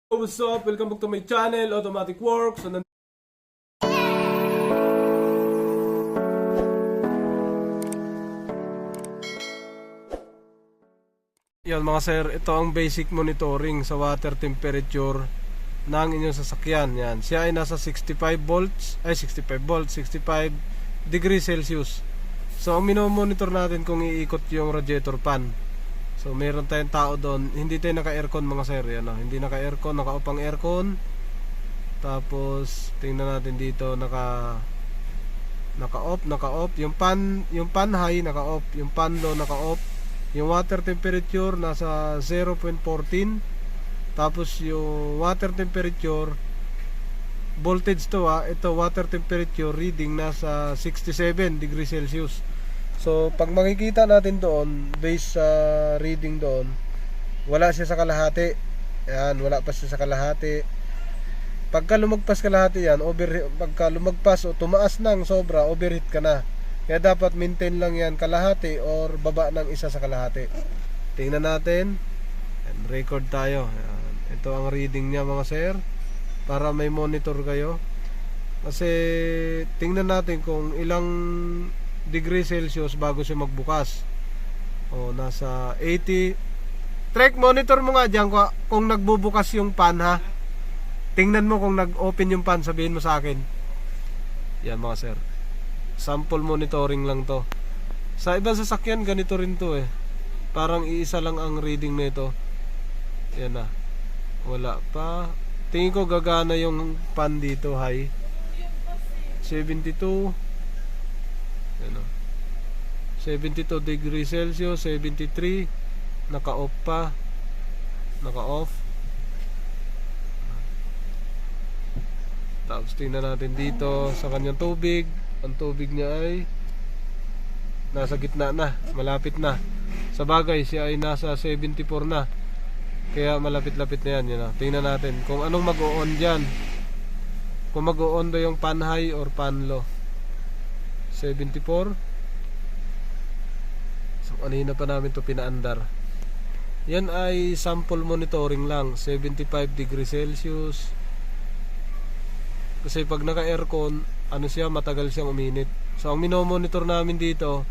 What's up? Welcome back to my channel, Automatic Works. So, yan mga sir, ito ang basic monitoring sa water temperature ng inyong sasakyan. Yan, siya ay nasa 65 volts, 65 degrees Celsius. So ang minomonitor natin kung iikot yung radiator fan. So meron tayong tao doon, hindi tayo naka-aircon mga sir, yan, hindi naka-aircon, naka-off ang aircon. Tapos tingnan natin dito, naka-off, yung pan high naka-off, yung pan low naka-off. Yung water temperature nasa 0.14. Tapos yung water temperature voltage to ito water temperature reading nasa 67 degrees Celsius. So pag makikita natin doon, based sa reading doon, wala siya sa kalahati. Ayan, wala pa siya sa kalahati. Pagka lumagpas kalahati yan, pagka lumagpas o tumaas ng sobra, overheat ka na. Kaya dapat maintain lang yan kalahati or baba ng isa sa kalahati. Tingnan natin. And record tayo. Ayan. Ito ang reading niya mga sir, para may monitor kayo. Kasi tingnan natin kung ilang degree Celsius bago siya magbukas. O nasa 80. Trek, monitor mo nga dyan kung nagbubukas yung pan ha. Tingnan mo kung nag-open yung pan, sabihin mo sa akin. Yan mga sir, sample monitoring lang to. Sa ibang sasakyan ganito rin to parang iisa lang ang reading nito. Yan na, wala pa. Tingin ko gagana yung pan dito high 72. Yan o, 72 degrees Celsius, 73. Naka-off pa, naka-off. Tapos tingnan natin dito sa kanyang tubig. Ang tubig niya ay nasa gitna na, malapit na. Sa bagay, siya ay nasa 74 na. Kaya malapit-lapit na yan, tingnan natin kung anong mag-o-on dyan. Kung mag-o-on ba yung pan high or pan low. 74. So kanina pa namin to pinaandar. Yan ay sample monitoring lang, 75 degrees Celsius. Kasi pag naka-aircon, matagal siyang uminit. So ang minomonitor namin dito,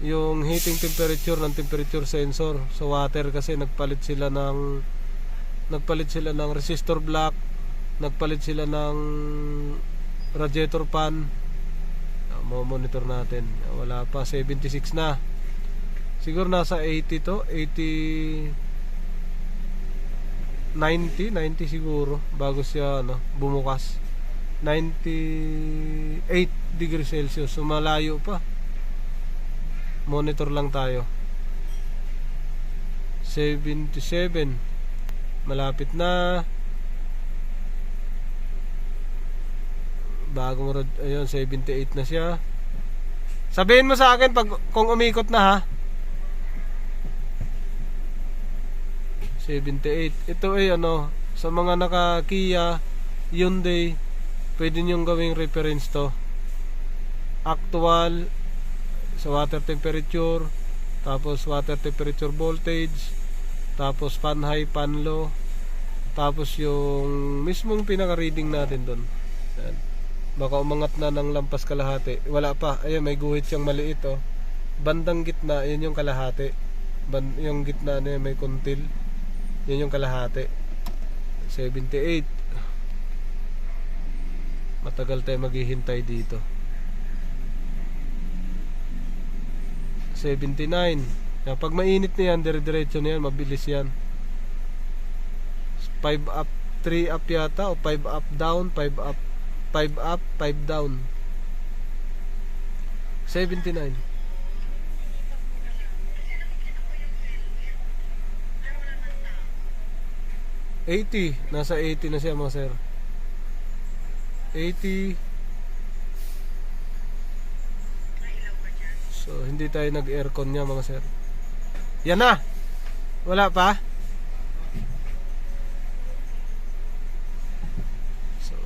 yung heating temperature ng temperature sensor sa water, kasi nagpalit sila ng resistor block, nagpalit sila ng radiator fan. Monitor natin, wala pa, 76 na. Siguro nasa 80 to, 80, 90 siguro bago siya bumukas. 98 degrees Celsius. So malayo pa. Monitor lang tayo. 77. Malapit na. Bagong ayun, 78 na siya. Sabihin mo sa akin kung umikot na ha. 78. Ito ay sa mga naka-Kia, Hyundai, pwede nyo gawing reference to. Actual sa water temperature, tapos water temperature voltage, tapos fan high, fan low, tapos yung mismong pinaka-reading natin doon. Yan. Baka umangat na ng lampas kalahati. Wala pa. Ayun, may guhit siyang maliit bandang gitna, yun yung kalahati. Yung gitna na may kuntil, yun yung kalahati. 78. Matagal tayo maghihintay dito. 79. Pag mainit na yan, dire-diretso na yan, mabilis yan. 5 up, 3 up yata, o 5 up, down, 5 up, 5 up, 5 down. 79. Nasa 80 na siya mga sir. 80. So hindi tayo nag-aircon niya mga sir. Yan na. Wala pa. So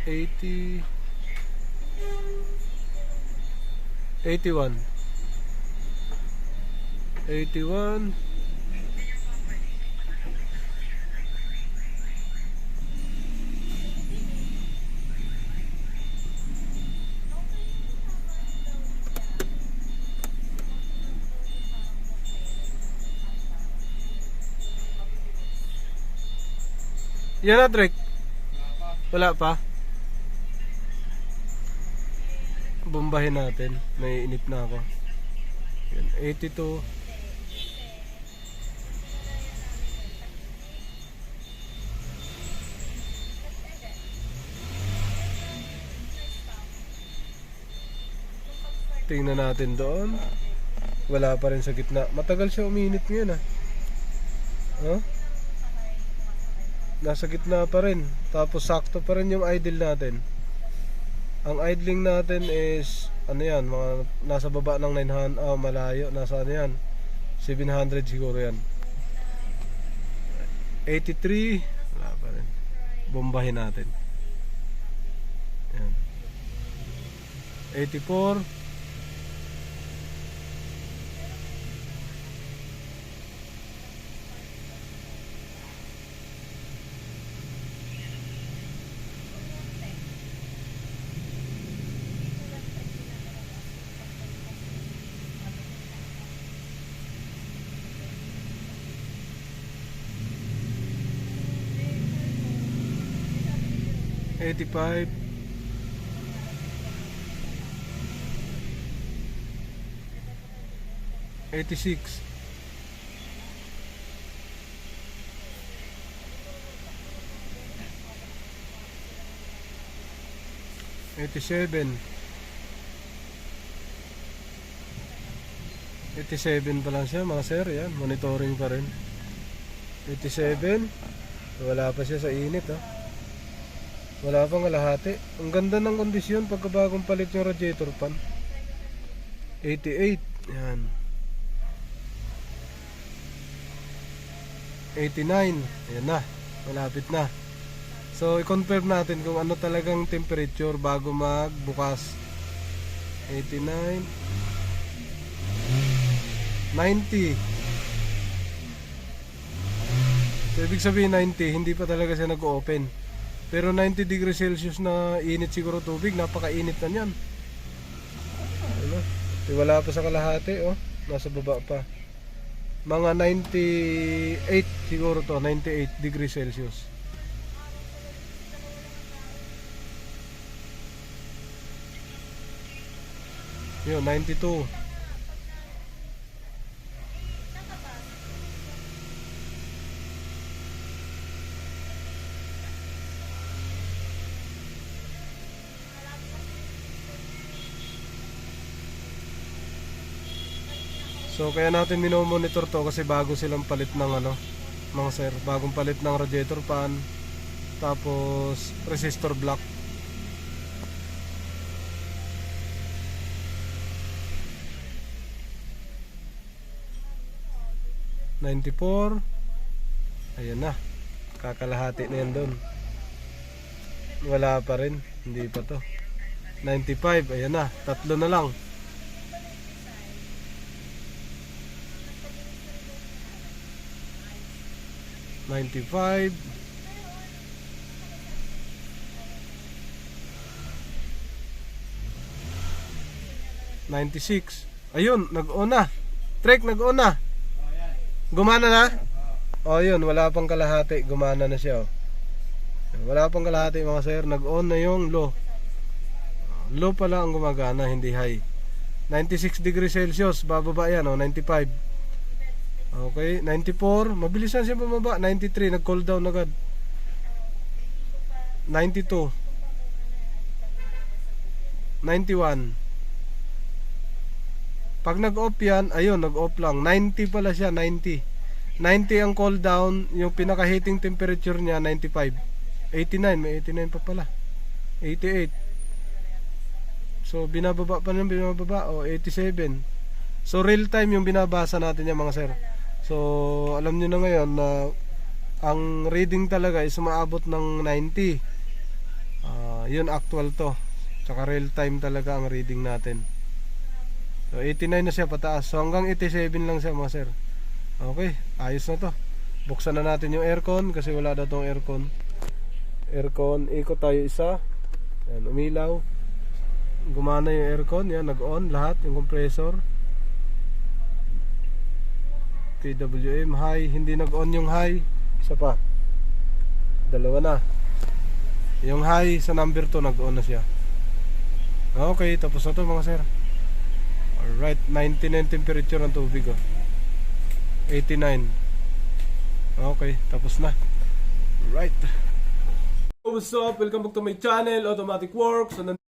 80, 81, 81. Yan na, Drake. Wala pa. Bombahin natin. Naiinip na ako. Yan, 82. Tingnan natin doon. Wala pa rin sa gitna. Matagal siya uminit ngayon, ah. Huh? Nasa gitna pa rin. Tapos sakto pa rin yung idle natin. Ang idling natin is ano yan, mga nasa baba ng 900, malayo, nasa ano yan, 700 siguro yan. 83, wala pa rin. Bombahin natin. Yan. 84. 85. 86. 87. 87 pa lang siya mga sir. Yan, monitoring pa rin. 87. Wala pa siya sa init, ha. Wala pang kalahati. Ang ganda ng kondisyon pagkabagong palit yung radiator pan. 88. Yan. 89. Ayan na. Malapit na. So, i-confirm natin kung ano talagang temperature bago magbukas. 89. 90. So, ibig sabihin 90, hindi pa talaga siya nag-open. Pero 90 degrees Celsius na init siguro tubig, napakainit na niyan. Ano? Wala pa sa kalahati, oh. Nasa baba pa. Mga 98 siguro to, 98 degrees Celsius. Yun, 92. So kaya natin minomonitor to kasi bago silang palit ng ano, mga sir, bagong palit ng radiator pan, tapos resistor block. $94. Ayan na. Kakalahati na yan doon. Wala pa rin, hindi pa to. 95, ayan na, tatlo na lang. 95. 96. Ayun, nag-on na. Trek, nag-on na. Gumana na? Oh, yun, wala pang kalahati. Gumana na siya, oh. Wala pang kalahati mga sir. Nag-on na yung low. Low pala ang gumagana, hindi high. 96 degrees Celsius. Bababa yan, oh, 95. Okay, 94. Mabilis na siya bumaba. 93, nag-cool down agad. 92. 91. Pag nag-off yan, ayun, nag-off lang. 90 pala siya, 90. 90 ang cool down. Yung pinaka-heating temperature niya, 95. 89, may 89 pa pala. 88. So, binababa pa rin, binababa. O, 87. So, real time yung binabasa natin yan mga sir. So, alam nyo na ngayon na ang reading talaga is umaabot ng 90. Yun actual to. Tsaka real time talaga ang reading natin. So, 89 na siya pataas. So, hanggang 87 lang siya mga sir. Okay, ayos na to. Buksan na natin yung aircon kasi wala daw tong aircon. Aircon, ikot tayo isa. Yan, umilaw. Gumana yung aircon. Yan, nag-on lahat. Yung compressor. PWM high, hindi nag-on yung high. Isa pa. Dalawa na. Yung high sa number 2 nag-on na siya. Okay, tapos na to mga sir. Alright, 99 temperature ng tubig, oh. 89. Okay, tapos na. Right. What's up? Welcome back to my channel, Automatic Works. So,